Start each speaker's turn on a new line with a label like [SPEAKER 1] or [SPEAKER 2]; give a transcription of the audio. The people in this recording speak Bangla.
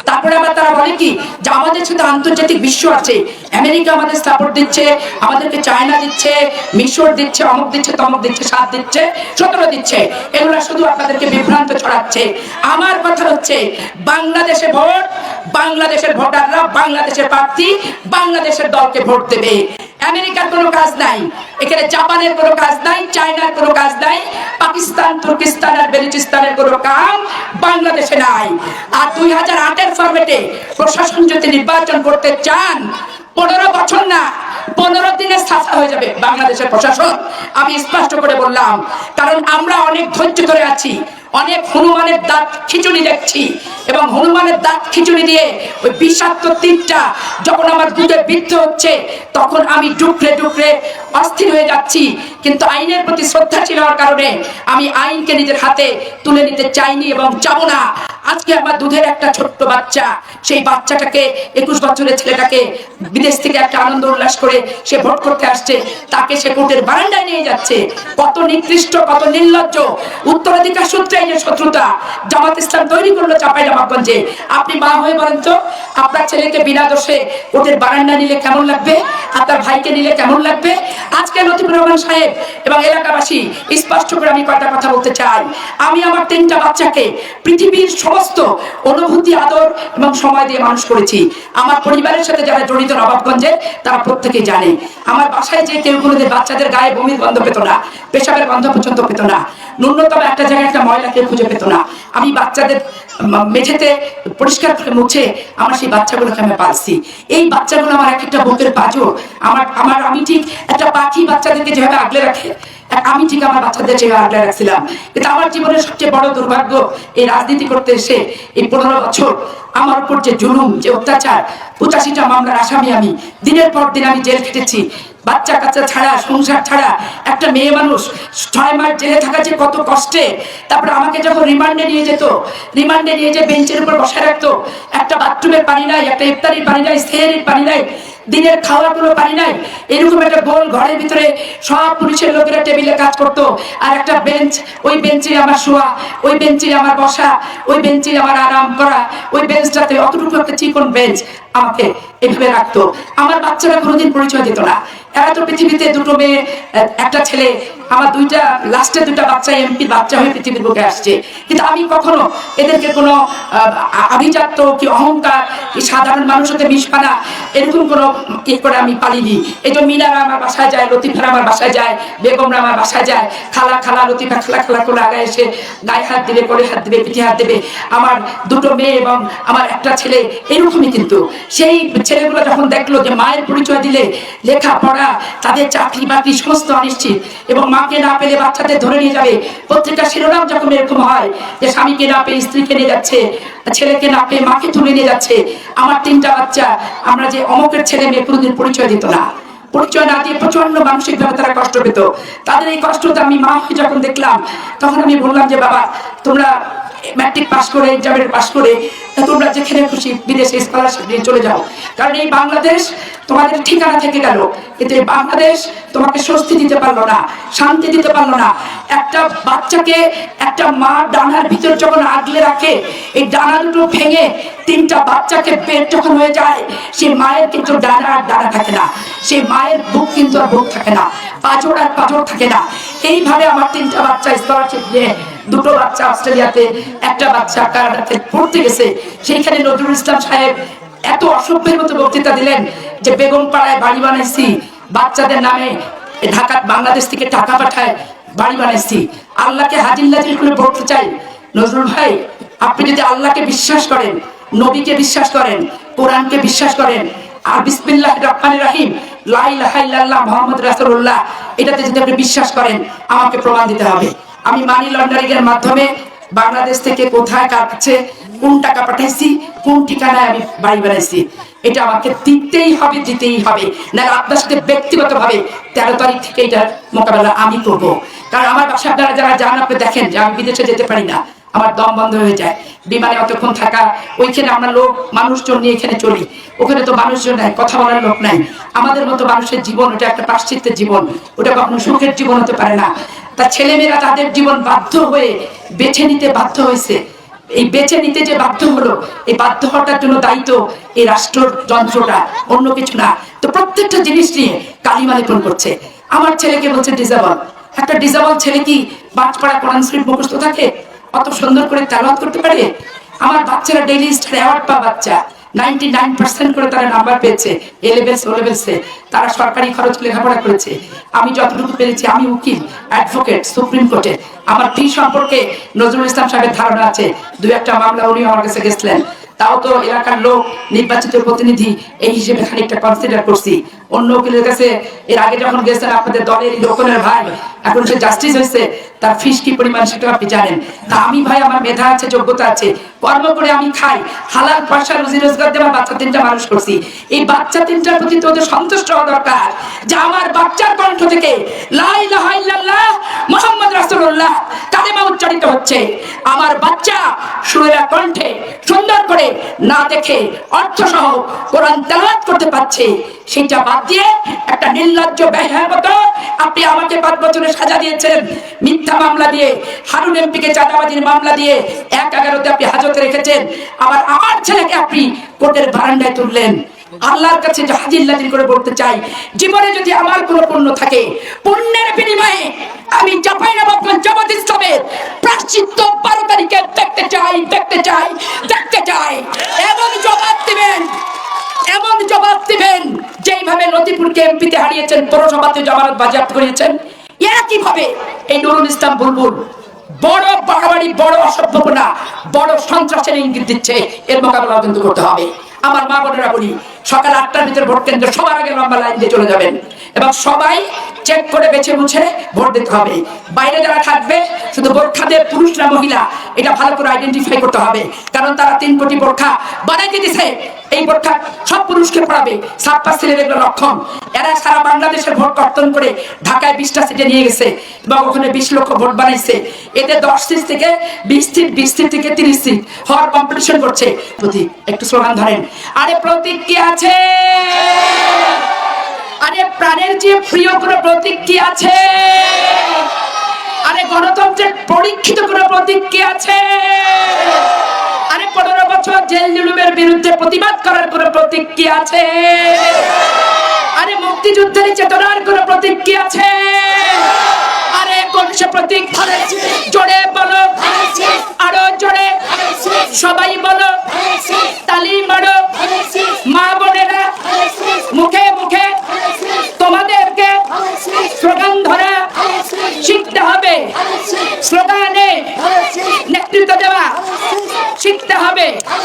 [SPEAKER 1] তারপরে আবার তারা বলে কি যে আমাদের সাথে আন্তর্জাতিক বিশ্ব আছে, আমেরিকা আমাদের সাপোর্ট দিচ্ছে, আমাদেরকে চায়না দিচ্ছে, মিশর দিচ্ছে, অমুক দিচ্ছে, তমুক দিচ্ছে, 7 দিচ্ছে, 17 দিচ্ছে। এগুলো শুধু আপনাদেরকে বিভ্রান্ত ছড়াচ্ছে। আমার কথা হচ্ছে বাংলাদেশে ভোট, বাংলাদেশের ভোটাররা বাংলাদেশের প্রার্থী বাংলাদেশের দলকে ভোট দেবে। আমেরিকার কোনো কাজ নাই এখানে, জাপানের কোনো কাজ নাই, চায়নার কোনো কাজ নাই, পাকিস্তান, তুর্কিস্তান আর বেলুচিস্তানের কোনো কাম বাংলাদেশে নাই। আর 2008-এর ফরম্যাটে প্রশাসন যদি নির্বাচন করতে চান, 15 বছর না 15 দিনে সাফা হয়ে যাবে বাংলাদেশের প্রশাসন। আমি স্পষ্ট করে বললাম, কারণ আমরা অনেক ধৈর্য ধরে আছি, অনেক হনুমানের দাঁত খিচুড়ি দেখছি, এবং হনুমানের দাঁত খিচুড়ি দিয়ে ওই বিষাক্ত তীরটা যখন আমার দুধে বিদ্ধ হচ্ছে, তখন আমি ডুকরে ডুকরে অস্থির হয়ে যাচ্ছি। কিন্তু আইনের প্রতি শ্রদ্ধাশীল হওয়ার কারণে আমি আইনকে নিজের হাতে তুলে নিতে চাইনি এবং চাবো না। আজকে আমার দুধের একটা ছোট্ট বাচ্চা, সেই বাচ্চাটাকে 21 বছরের ছেলেটাকে বিদেশ থেকে একটা আনন্দ উল্লাস করে সে ভোট করতে আসছে, তাকে সে কোর্টের বারান্দায় নিয়ে যাচ্ছে। কত নিকৃষ্ট, কত নির্লজ্জ! উত্তরাধিকার সূত্রে এই যে শত্রুতা জামাত ইসলাম তৈরি করলো চাঁপাইনবাবগঞ্জে। আপনি মা হয়ে বলেন তো, আপনার ছেলেকে বিনা দোষে কোর্টের বারান্দা নিলে কেমন লাগবে, আপনার ভাইকে নিলে কেমন লাগবে? আজকে লতিফুর রহমান সাহেব এবং এলাকাবাসী, স্পষ্ট করে আমি কয়েকটা কথা বলতে চাই। আমি আমার 3টা বাচ্চাকে পৃথিবীর সমস্ত অনুভূতি, আদর এবং সময় দিয়ে মানুষ করেছি। আমার পরিবারের সাথে যারা জড়িত নবাবগঞ্জে, তারা প্রত্যেকে জানে। আমার বাসায় যে কেউ কোনোদের বাচ্চাদের গায়ে বমির গন্ধ পেত না, পেশাবের গন্ধ পর্যন্ত পেত না, ন্যূনতম একটা জায়গায় একটা ময়লা কেউ খুঁজে পেত না। আমি বাচ্চাদের মেঝেতে পরিষ্কার করে মুছে আমার সেই বাচ্চাগুলোকে আমি পালছি। এই বাচ্চাগুলো আমার একটা বুকের পাঁজর। আমি ঠিক একটা পাখি বাচ্চাদেরকে যেভাবে আগলে রাখে, আমি ঠিক আমার বাচ্চাদের যেভাবে আগলে রাখছিলাম। কিন্তু আমার জীবনের সবচেয়ে বড় দুর্ভাগ্য, এই রাজনীতি করতে এসে এই 15 বছর আমার উপর যে জুলুম, যে অত্যাচার, 85টা মামলার আসামি আমি, দিনের পর দিন আমি জেল খেটেছি। বাচ্চা কাচ্চা ছাড়া, সংসার ছাড়া একটা মেয়ে মানুষ 6 মাস জেলে থাকা যে কত কষ্টে। তারপরে আমাকে যখন রিমান্ডে নিয়ে যেত, রিমান্ডে নিয়ে যে বেঞ্চের উপর বসায় রাখতো, একটা বাথরুমের পানি নাই, একটা ইফতারির পানি নাই, সেহরির পানি নাই, দিনের খাওয়ার কোনো পানি নাই, এরকম একটা গোল ঘরের ভিতরে সব পুলিশের লোকেরা টেবিলে কাজ করতো, আর একটা বেঞ্চ, ওই বেঞ্চে আমার শোয়া, ওই বেঞ্চে আমার বসা, ওই বেঞ্চে আমার আরাম করা, ওই বেঞ্চটাতে অতটুকু একটা চিকন বেঞ্চ আমাকে এভাবে রাখতো। আমার বাচ্চারা কোনোদিন পরিচয় দিত না। এরা তো পৃথিবীতে 2 মেয়ে, একটা ছেলে, আমার লাস্টে 2টা বাচ্চা এমপি বাচ্চা হয়ে পৃথিবীর বুকে আসছে। কিন্তু আমি কখনো এদেরকে কোনো আভিজাত্য কি অহংকার, কি সাধারণ মানুষের সাথে মিশখানা, এরকম কোনো করে আমি পালিনি। এই যে মিনারা আমার বাসায় যায়, লতিফারা আমার বাসায় যায়, বেগমরা আমার বাসায় যায়, খালা খালা লতিফা খালা খালা করে আগায় এসে গায়ে হাত দিবে, কোলে হাত দিবে, পিঠে হাত দেবে। আমার 2 মেয়ে এবং আমার একটা ছেলে এরকমই। কিন্তু সেই ছেলেগুলো যখন দেখলো যে মায়ের পরিচয় দিলে লেখাপড়া, তাদের চাকরি বাকরি সমস্ত অনিশ্চিত, এবং মাকে না পেলে বাচ্চাদের ধরে নিয়ে যাবে, পত্রিকা শিরোনাম যখন এরকম হয় যে স্বামীকে না পেয়ে স্ত্রীকে নিয়ে যাচ্ছে, ছেলেকে না পেয়ে মাকে তুলে নিয়ে যাচ্ছে। আমার 3টা বাচ্চা, আমরা যে অমকের ছেলে মেয়ে, কোনোদিন পরিচয় দিত না। পরিচয় না দিয়ে প্রচন্ড মানসিকভাবে তারা কষ্ট পেত। তাদের এই কষ্টটা আমি মা হয়ে যখন দেখলাম, তখন আমি বললাম যে বাবা, তোমরা ম্যাট্রিক পাস করে, এক্সামের পাস করে তোমরা যেখানে খুশি বিদেশে স্কলারশিপ নিয়ে চলে যাও, কারণ এই বাংলাদেশ তোমাদের ঠিকানা থেকে গেল, কিন্তু এই বাংলাদেশ তোমাকে স্বস্তি দিতে পারলো না, শান্তি দিতে পারলো না। একটা বাচ্চাকে একটা মা ডানার ভিতর যখন আগলে রাখে, এই ডানা দুটো ভেঙে 3টা বাচ্চাকে পেট যখন হয়ে যায়, সেই মায়ের কিন্তু ডানা আর ডানা থাকে না, সেই মায়ের বুক কিন্তু আর বুক থাকে না, পাঁজর আর পাঁজর থাকে না। এইভাবে আমার 3টা বাচ্চা স্কলারশিপ নিয়ে, 2টো বাচ্চা অস্ট্রেলিয়াতে, একটা বাচ্চা কানাডাতে পড়তে গেছে। সেইখানে নজরুল ইসলাম সাহেব এত অসভ্যের মতো বক্তৃতা দিলেন যে বেগম পাড়ায় বাড়ি বানাইছি, বাচ্চাদের নামে ঢাকা বাংলাদেশ থেকে টাকা পাঠায় বাড়ি বানাইছি। আল্লাহকে হাজির নাজির করে বলতে চাই, নজরুল ভাই, আপনি যদি আল্লাহকে বিশ্বাস করেন, নবীকে বিশ্বাস করেন, কোরআনকে বিশ্বাস করেন, আর বিসমিল্লাহির রহমানির রহিম, লা ইলাহা ইল্লাল্লাহ মুহাম্মদ রাসূলুল্লাহ, এটাতে যদি আপনি বিশ্বাস করেন, আমাকে প্রমাণ দিতে হবে। আমি মানি লন্ডারিং এর মাধ্যমে বাংলাদেশ থেকে কোথায়, কার কাছে, কোন টাকা পাঠাইছি, কোন ঠিকানায় আমি বাড়ি বানাইছি, এটা আমাকে দিতেই হবে, দিতেই হবে। না আপনার সাথে ব্যক্তিগতভাবে 13 তারিখ থেকে এটার মোকাবেলা আমি করব। কারণ আমার বাসা আপনারা যারা যান, আপনি দেখেন যে আমি বিদেশে যেতে পারি না, আমার দম বন্ধ হয়ে যায়। বিমানে অতক্ষণ থাকা, ওইখানে আমরা লোক মানুষজন নিয়ে এখানে চলি, ওখানে তো মানুষজন নাই, কথা বলার লোক নাই। আমাদের মতো মানুষের জীবন ওটা একটা পাশ্চাত্যের জীবন, ওটা কখনো সুখের জীবন হতে পারে না। তা ছেলেমেয়েরা তাদের জীবন বাধ্য হয়ে বেছে নিতে বাধ্য হয়েছে। এই বেছে নিতে যে বাধ্য হলো, এই বাধ্য হওয়াটার জন্য দায়িত্ব এই রাষ্ট্র যন্ত্রটা, অন্য কিছু না। তো প্রত্যেকটা জিনিস নিয়ে কালিমা লেপন করছে। আমার ছেলেকে বলছে ডিজাবল। একটা ডিজাবল ছেলে কি বাজপাড়া কোরআন শরীফ মুখস্থ থাকে? অত সুন্দর করে তেলাওয়াত করতে পারে? আমার বাচ্চারা ডেইলি স্টার অ্যাওয়ার্ড পা বাচ্চা, 99% করে তারা নাম্বার পেয়েছে এ লেভেলস ও লেভেলসে। তারা সরকারি খরচ লেখাপড়া করেছে। আমি যতটুকু পেরেছি, আমি উকিল, অ্যাডভোকেট সুপ্রিম কোর্টে, আমার ফি সম্পর্কে নজরুল ইসলাম সাহেবের ধারণা আছে। দু একটা মামলা উনি আমার কাছে গেছিলেন, তাও তো এলাকার লোক, নির্বাচিত প্রতিনিধি, এই হিসেবে খানিকটা কনসিডার করছি। অন্য উকিলের কাছে এর আগে যখন গেছেন আপনাদের দলের লোকনের ভাই, এখন সে জাস্টিস হয়েছে, তার ফিস কি পরিমাণ সেটা আপনি জানেন। তা আমি ভাই, আমার মেধা আছে, যোগ্যতা আছে, কর্ম করে আমি খাই, হালাল পয়সা রুজি রোজগার দিয়ে আমার বাচ্চা তিনটা মানুষ করছি। এই বাচ্চা তিনটার প্রতি তো ওদের সন্তুষ্ট হওয়া দরকার যে আমার বাচ্চার কণ্ঠ থেকে লা ইলাহা ইল্লাল্লাহ মুহাম্মদ রাসূলুল্লাহ কালেমা উচ্চারিত হচ্ছে। আমার বাচ্চা সুরেলা কণ্ঠে সুন্দর করে না দেখে অর্থ সহ কোরআন তেলাওয়াত করতে পারছে। সেটা বাদ দিয়ে একটা নির্লজ্জ বেহায়া মতো আপনি আমাকে 5 বছরের সাজা দিয়েছেন মিথ্যা মামলা দিয়ে, হারুন এমপিকে চাঁদাবাজির মামলা দিয়ে 1/11 আপনি হাজতে রেখেছেন। আবার আমার ছেলেকে আপনি কোর্টের বারান্দায় তুললেন। আল্লাহর কাছে হাজির নাজির করে বলতে চাই, জীবনে যদি আমার কোনো পুণ্য থাকে, পুণ্যের বিনিময়ে আমি চাঁপাইনবাবগঞ্জ জামাত ইসলামের প্রায়শ্চিত্ত 12 তারিখে দেখতে চাই, দেখতে চাই, দেখতে চাই। এমন জবাব দিবেন, এমন জবাব দিবেন যেইভাবে লতিপুরকে এমপিতে হারিয়েছেন, পৌরসভাতে জামানত বাজেয়াপ্ত করিয়েছেন, একইভাবে এই নুরুল ইসলাম বুলবুল বড় বাড়াবাড়ি, বড় অসভ্যপনা, বড় সন্ত্রাসের ইঙ্গিত দিচ্ছে। এর মোকাবেলা কিন্তু করতে হবে। আমার মা বোনেরা বলি, সকাল 8টার ভিতরে ভোট কেন্দ্র, সবার আগে লম্বা লাইন দিয়ে চলে যাবেন এবং সবাই চেক করে বেছে বুঝে ভোট দিতে হবে। বাইরে যারা থাকবে, শুধু বোরখাদের পুরুষ না মহিলা, এটা ভালো করে আইডেন্টিফাই করতে হবে, কারণ তারা 3 কোটি বোরখা বানাইতে দিছে। এই বোরখা সব পুরুষকে পড়াবে, ছাপ্পা ছেলের এগুলো লক্ষণ। এরা সারা বাংলাদেশের ভোট কর্তন করে ঢাকায় 20টা সিটে নিয়ে গেছে এবং ওখানে 20 লক্ষ ভোট বানাইছে। এতে 10 সিট থেকে 20 সিট, 20 সিট থেকে 30 সিট হওয়ার কম্পিটিশন করছে। প্রতীক, একটু স্লোগান ধরেন, আরে প্রতীক কি আছে? আরে প্রাণের চেয়ে প্রিয় কোনো প্রতীক কি আছে? আরে গণতন্ত্রের পরীক্ষিত কোনো প্রতীক কি আছে? আরে 15 বছর জেল জুলুমের বিরুদ্ধে প্রতিবাদ করার কোনো প্রতীক কি আছে? আরে মুক্তিযুদ্ধের চেতনার কোনো প্রতীক কি আছে? আরে কোন সে প্রতীক? জোরে বলো, আরো জোরে, সবাই বলো, তালি মারো। মা বোনেরা, মুখে মুখে তোমাদেরকে স্লোগান ধরা শিখতে হবে, স্লোগানে নেতৃত্ব দেওয়া শিখতে হবে।